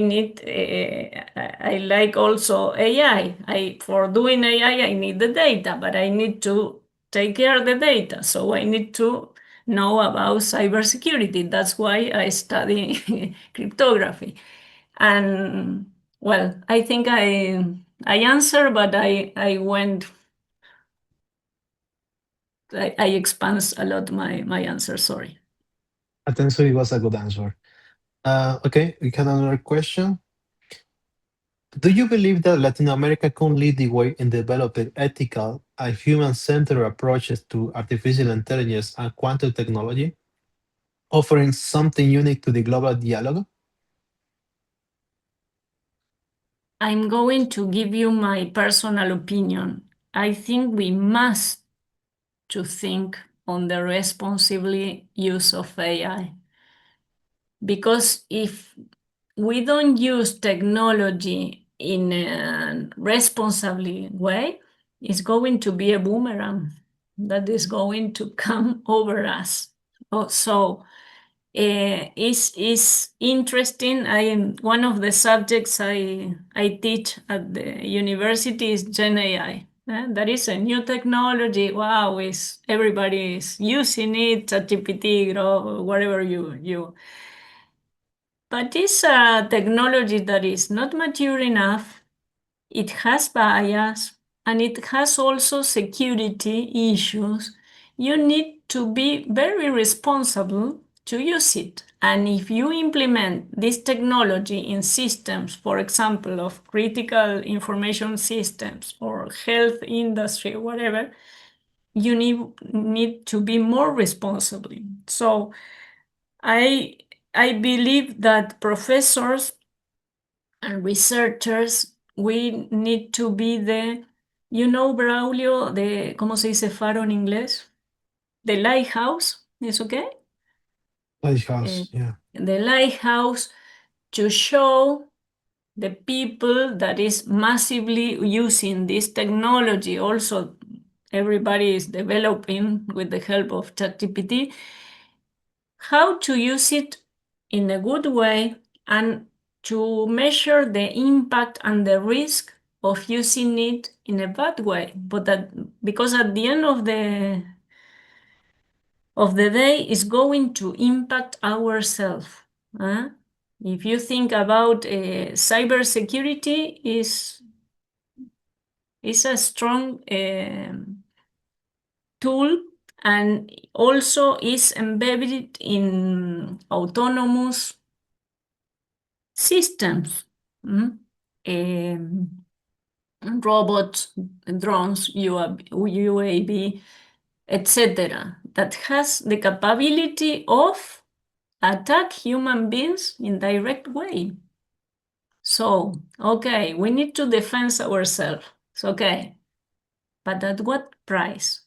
like also AI. For doing AI, I need the data, but I need to take care of the data. So I need to know about cybersecurity. That's why I study cryptography. And well, I think I answered, but I expand a lot my answer. Sorry. I think so it was a good answer. Okay, we have another question. Do you believe that Latin America can lead the way in developing ethical and human-centered approaches to artificial intelligence and quantum technology, offering something unique to the global dialogue? I'm going to give you my personal opinion. I think we must to think on the responsible use of AI, because if we don't use technology in a responsible way, it's going to be a boomerang that is going to come over us. So is interesting. One of the subjects I teach at the university is Gen AI. That is a new technology. Wow, everybody is using it, ChatGPT, whatever you. But it's a technology that is not mature enough. It has bias, and it has also security issues. You need to be very responsible to use it. And if you implement this technology in systems, for example, of critical information systems or or health industry, whatever, you need to be more responsibly. So I believe that professors and researchers, we need to be Braulio, ¿cómo se dice faro en inglés? The lighthouse, ¿es okay? Lighthouse, yeah. The lighthouse to show the people that is massively using this technology. Also, everybody is developing with the help of ChatGPT how to use it in a good way and to measure the impact and the risk of using it in a bad way. Because at the end of the day is going to impact ourselves. If you think about cybersecurity is a strong tool and also is embedded in autonomous systems, robots, drones, UAV, etc., that has the capability of attack human beings in direct way. So, okay, we need to defend ourselves. It's okay, but at what price?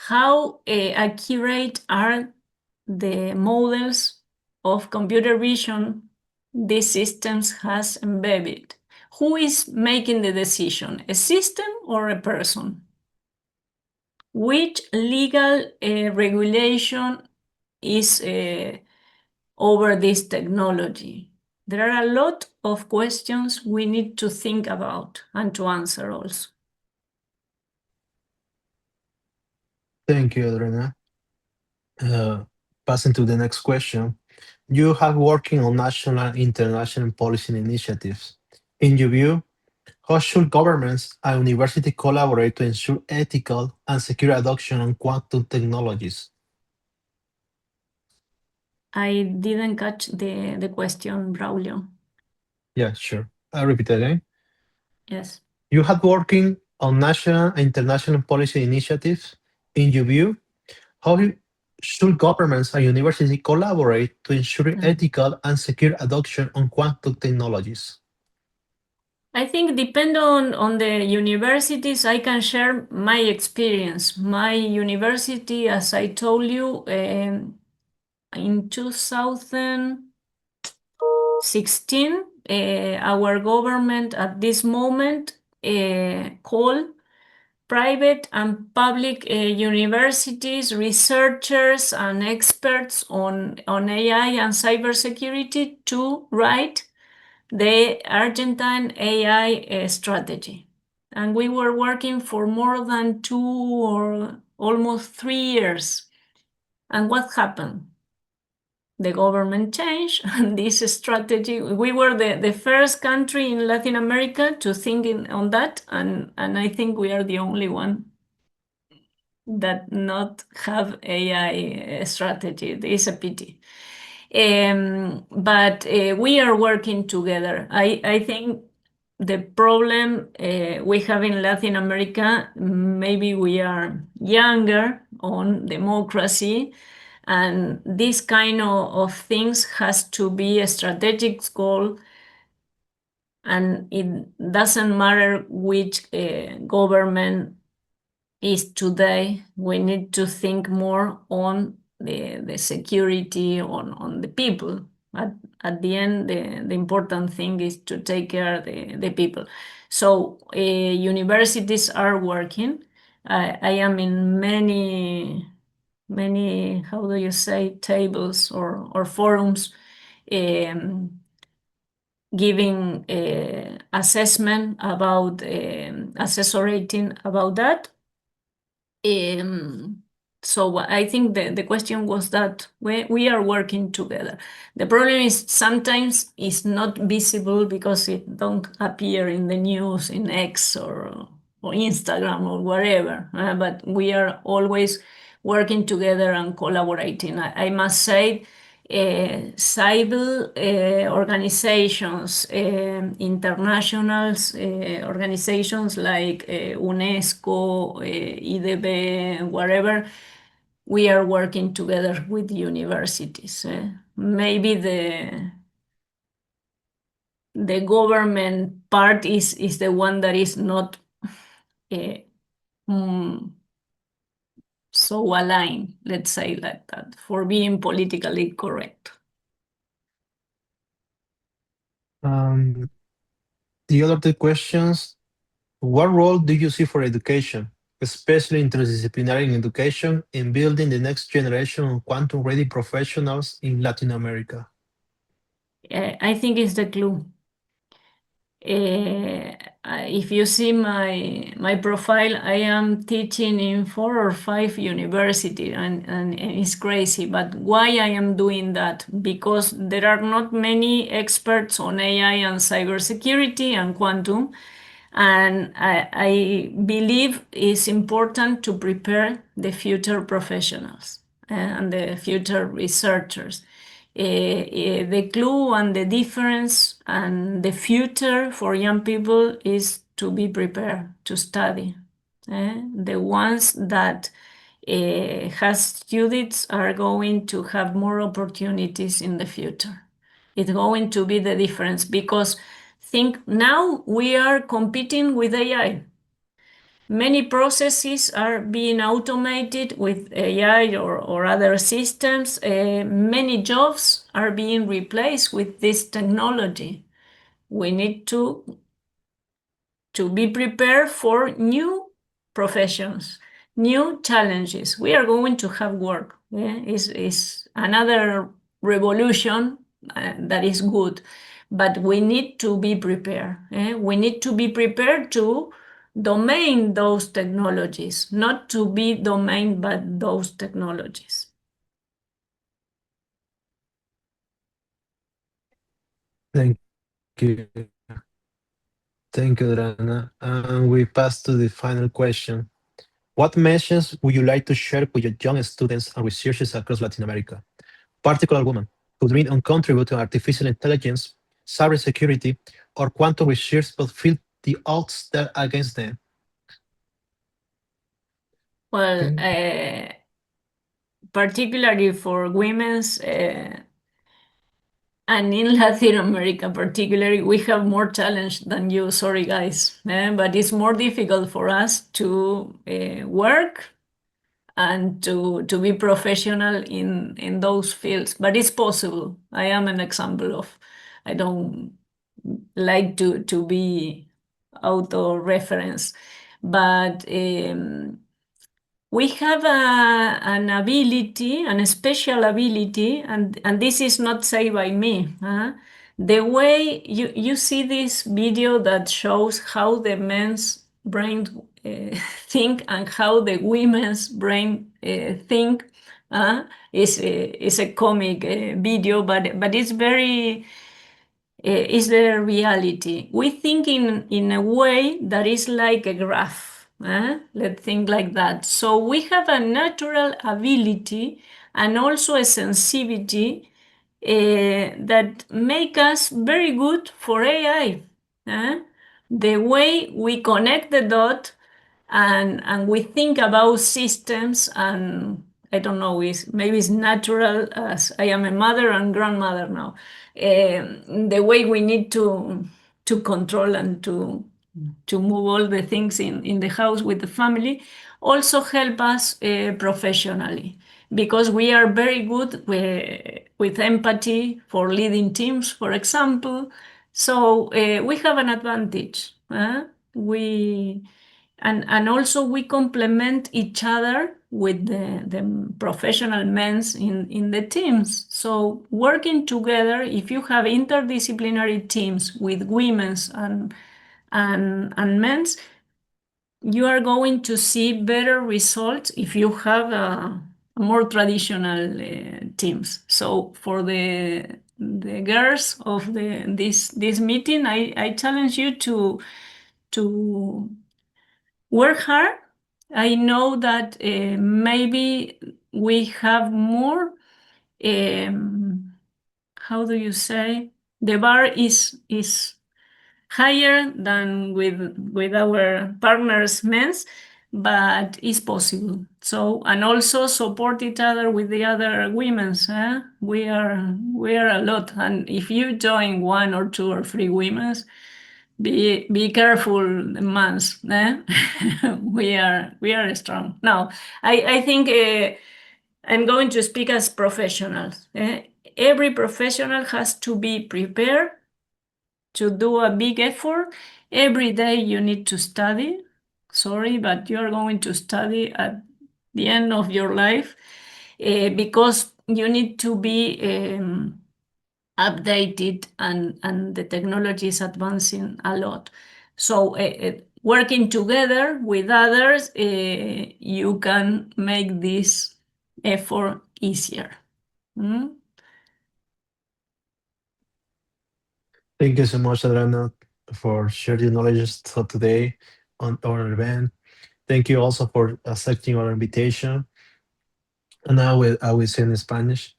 How accurate are the models of computer vision these systems has embedded? Who is making the decision, a system or a person? Which legal regulation is over this technology? There are a lot of questions we need to think about and to answer also. Thank you, Adriana. Passing to the next question. You have working on national and international policy initiatives. In your view, how should governments and universities collaborate to ensure ethical and secure adoption of quantum technologies? I didn't catch the question, Braulio. Yeah, sure. I'll repeat again. Yes. You have working on national and international policy initiatives. In your view, how should governments and universities collaborate to ensure ethical and secure adoption of quantum technologies? I think depend on the universities. I can share my experience. My university, as I told you, in 2016, our government at this moment called private and public universities, researchers and experts on AI and cybersecurity to write the Argentine AI strategy. And we were working for more than 2 or almost 3 years. And what happened? The government changed, and this strategy, we were the first country in Latin America to think on that, and I think we are the only one that not have AI strategy. It's a pity. But we are working together. I think the problem we have in Latin America, maybe we are younger on democracy, and this kind of things has to be a strategic goal, and it doesn't matter which government is today. We need to think more on the security on the people. At the end, the important thing is to take care of the people. So universities are working. I am in many, how do you say, tables or forums giving assessment about assessorating about that. So I think the question was that we are working together. The problem is sometimes it's not visible because it don't appear in the news in X or Instagram or wherever. But we are always working together and collaborating. I must say civil organizations, international organizations like UNESCO, IDB, whatever, we are working together with universities. Maybe the government part is the one that is not so aligned, let's say like that, for being politically correct. The other two questions, what role do you see for education, especially interdisciplinary education, in building the next generation of quantum-ready professionals in Latin America? I think it's the clue. If you see my profile, I am teaching in 4 or 5 universities, and it's crazy. But why I am doing that? Because there are not many experts on AI and cybersecurity and quantum, and I believe it's important to prepare the future professionals and the future researchers. The clue and the difference and the future for young people is to be prepared to study. The ones that has students are going to have more opportunities in the future. It's going to be the difference because think now we are competing with AI. Many processes are being automated with AI or other systems. Many jobs are being replaced with this technology. We need to be prepared for new professions, new challenges. We are going to have work. It's another revolution that is good, but we need to be prepared. We need to be prepared to domain those technologies, not to be domained by those technologies. Thank you. Thank you, Adriana. And we pass to the final question. What messages would you like to share with your young students and researchers across Latin America, particularly women who dream and contribute to artificial intelligence, cybersecurity, or quantum research but feel the odds that are against them? Well, particularly for women's and in Latin America, particularly, we have more challenge than you. Sorry, guys, but it's more difficult for us to work and to be professional in those fields. But it's possible. I am an example of. I don't like to be auto reference, but we have an ability, an special ability, and this is not said by me. The way you see this video that shows how the men's brain think and how the women's brain think is a comic video, but it's very is the reality. We think in a way that is like a graph. Let's think like that. So we have a natural ability and also a sensitivity that make us very good for AI. The way we connect the dot and we think about systems, and I don't know, maybe it's natural as I am a mother and grandmother now. The way we need to control and to move all the things in the house with the family also help us professionally, because we are very good with empathy for leading teams, for example. So we have an advantage. We and also we complement each other with the professional men's in the teams. So working together, if you have interdisciplinary teams with women's and men's, you are going to see better results if you have more traditional teams. So for the girls of this meeting, I challenge you to work hard. I know that maybe we have more how do you say, the bar is higher than with our partners men's, but it's possible. So, and also support each other with the other women's. We are a lot, and if you join 1 or 2 or 3 women's, be careful, mans. We are strong. Now, I think I'm going to speak as professionals. Every professional has to be prepared to do a big effort. Every day you need to study. Sorry, but you're going to study at the end of your life because you need to be updated, and the technology is advancing a lot. So working together with others, you can make this effort easier. Mm? Thank you so much, Adriana, for sharing your knowledge today on our event. Thank you also for accepting our invitation. And now I will say in Spanish.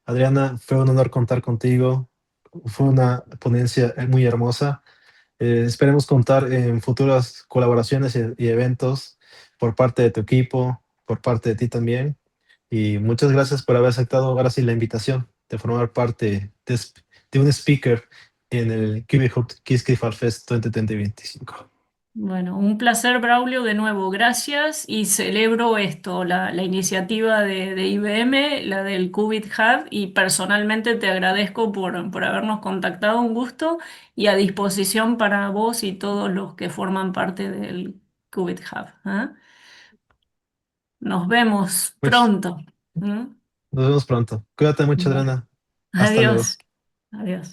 Adriana, fue un honor contar contigo. Fue una ponencia muy hermosa. Esperemos contar en futuras colaboraciones y eventos por parte de tu equipo, por parte de ti también. Y muchas gracias por haber aceptado ahora sí la invitación de formar parte de un speaker en el Cubic Kiss Fest 2025. Bueno, un placer, Braulio, de nuevo, gracias y celebro esto, la iniciativa de IBM, la del Qubit Hub, y personalmente te agradezco por habernos contactado, un gusto, y a disposición para vos y todos los que forman parte del Qubit Hub. Nos vemos Pues, pronto. ¿Mm? nos vemos pronto. Cuídate mucho, Bueno, Adriana. Hasta luego. adiós. Adiós.